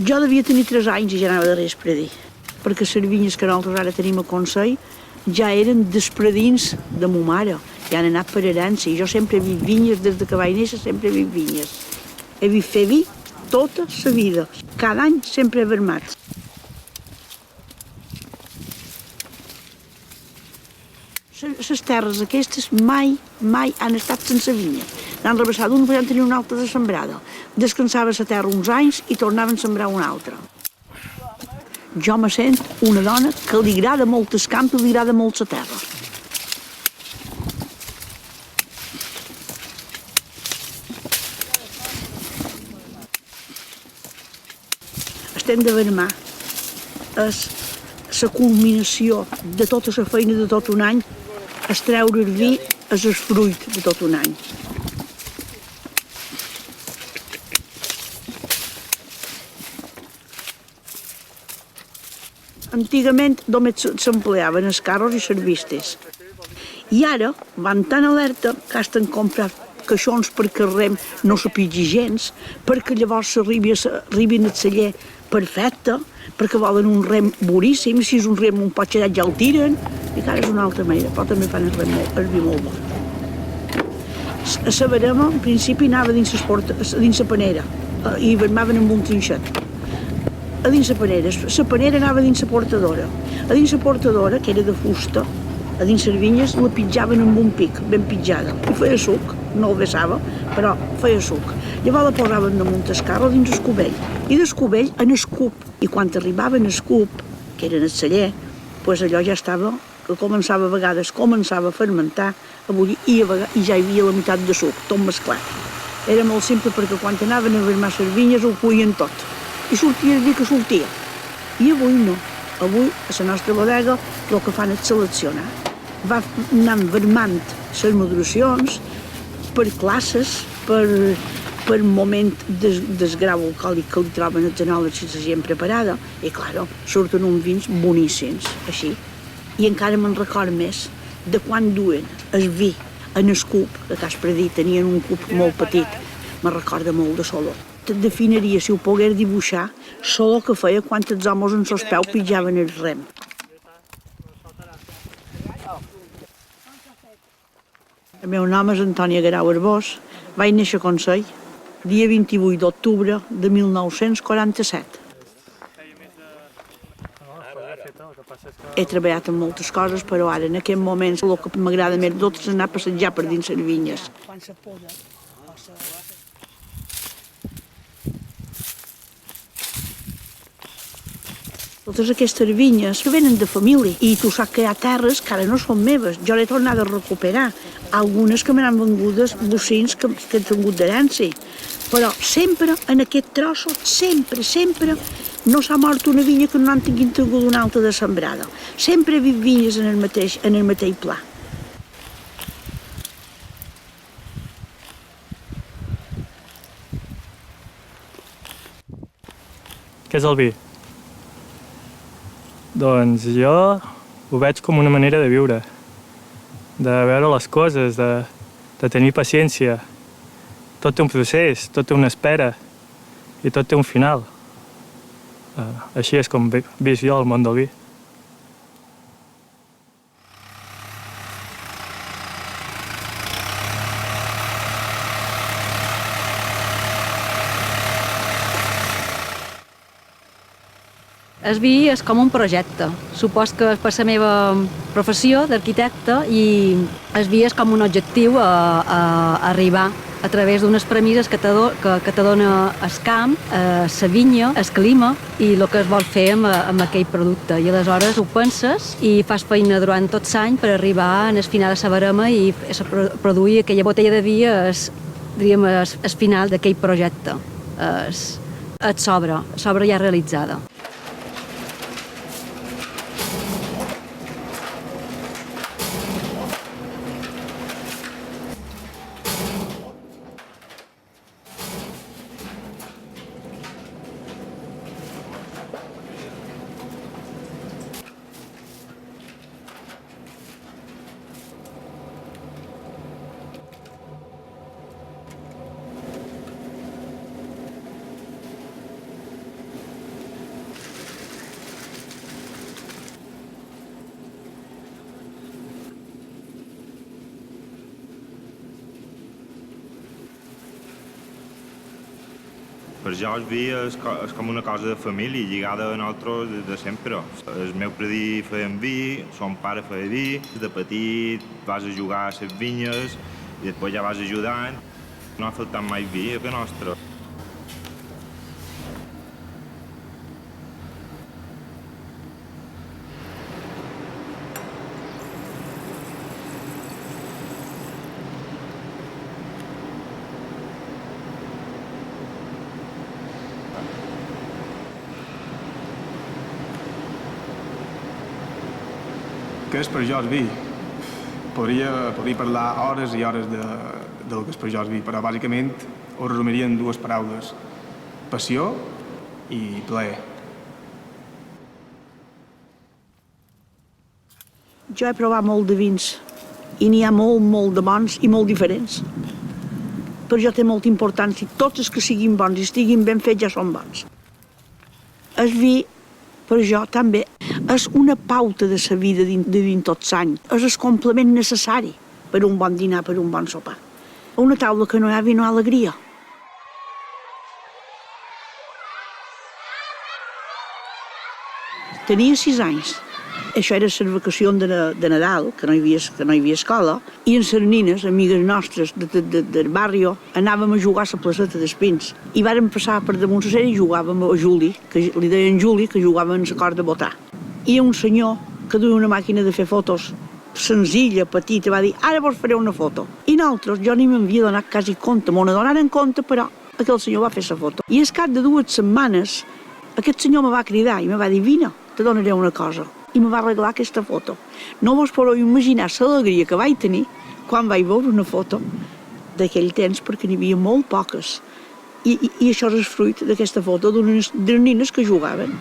Jo devia tenir 3 anys i ja anava de Respredir, perquè les vinyes que nosaltres ara tenim a Consell ja eren despredins de ma mare, ja han anat per herència, i jo sempre he vist vinyes, des que vaig néixer sempre he vist vinyes. He vist fer vi tota la vida, cada any sempre he vermat. Les terres aquestes mai han estat sense vinya. N'han rebaixat una, podien tenir una altra de sembrada. Descansava la terra uns anys i tornaven a sembrar una altra. Jo me sent una dona que li agrada molt el camp i li agrada molt la terra. Estem de vermar. És la culminació de tota la feina de tot un any, és treure el vi, és el fruit de tot un any. Antigament només s'empleaven els carros i les vistes. I ara van tan alerta que hasta comprar caixons perquè el rem no s'apigi gens, perquè llavors arribin al celler perfecte, perquè volen un rem boníssim, si és un rem un poc xerat ja el tiren, i encara és una altra manera, però també fan el vi molt bo. A la verema, en principi, anava dins la panera, i vermaven amb un trinxet. A dins la panera anava dins la portadora. A dins la portadora, que era de fusta, a dins les vinyes la pitjaven amb un pic, ben pitjada, i feia suc, no el vessava, però feia suc. Llavors la posaven damunt el carro dins el cubell, i del cubell en el cup. I quan arribaven al cup, que era en el celler, doncs allò ja estava, que començava a vegades, a fermentar, a bullir, i ja hi havia la meitat de suc, tot mesclat. Era molt simple perquè quan anaven a vermar les vinyes ho cuien tot, i sortia el vi que sortia. I avui no. Avui, a la nostra bodega, el que fan és seleccionar. Va anar vermant les maduracions per classes, per moment del grau alcohòlic que li troben els enòlegs i la gent preparada, i clar, surten uns vins boníssims, així. I encara me'n record més de quan duen el vi en el cup, que a Predí tenien un cup molt petit, me'n recorda molt de l'olor. Te definiria, si ho pogués dibuixar, l'olor que feia quan els homes en els peus pitjaven el rem. El meu nom és Antònia Guerau Arbós, vaig néixer a Consell, dia 28 d'octubre de 1947. He treballat en moltes coses, però ara, en aquest moment, el que m'agrada més de tot és anar a passejar per dins les vinyes. Totes aquestes vinyes que venen de família, i tu saps que hi ha terres que ara no són meves, jo l'he tornat a recuperar, algunes que me n'han vengudes bocins que he tingut d'herència, però sempre en aquest trosso, sempre, no s'ha mort una vinya que no han tingut una altra de sembrada. Sempre he vist vinyes en el mateix pla. Què és el vi? Doncs jo ho veig com una manera de viure, de veure les coses, de tenir paciència. Tot té un procés, tot té una espera i tot té un final. Així és com visc jo el món del vi. El vi és com un projecte. Supos que per la meva professió d'arquitecte i el vi és com un objectiu a arribar a través d'unes premisses que te dona el camp, la vinya, el clima i el que es vol fer amb aquell producte. I aleshores ho penses i fas feina durant tot l'any per arribar al final de la barema i produir aquella botella de vi diríem, el final d'aquell projecte. És l'obra ja realitzada. Per jo el vi és com una cosa de família, lligada a nosaltres de sempre. El meu predí feien vi, son pare feia vi, de petit vas a jugar a les vinyes i després ja vas ajudant. No ha faltat mai vi a casa nostra. Què és per jo el vi? Podria parlar hores i hores del que és per jo el vi, però bàsicament ho resumiria en dues paraules: passió i plaer. Jo he provat molt de vins i n'hi ha molt de bons i molt diferents. Per jo té molta importància. Tots els que siguin bons i estiguin ben fets ja són bons. El vi, per jo, també és una pauta de la vida de dins tot l'any. És el complement necessari per un bon dinar, per un bon sopar. A una taula que no hi ha vi no hi ha alegria. Tenia 6 anys. Això era les vacacions de Nadal, que no hi havia escola, i amb les nines, amigues nostres del barri, anàvem a jugar a la placeta d'Espins. I vàrem passar per damunt la sèrie i jugàvem a Juli, que li deien Juli, que jugàvem en la cort de botar. I un senyor que duia una màquina de fer fotos senzilla, petita, va dir: ara vos faré una foto. I nosaltres, jo ni m'havia donat quasi compte, m'ho donaren compte, però aquell senyor va fer la foto. I al cap de 2 setmanes, aquest senyor me va cridar i me va dir: vine, te donaré una cosa. I me va arreglar aquesta foto. No vos podeu imaginar l'alegria que vaig tenir quan vaig veure una foto d'aquell temps, perquè n'hi havia molt poques. I això és el fruit d'aquesta foto d'unes nines que jugaven.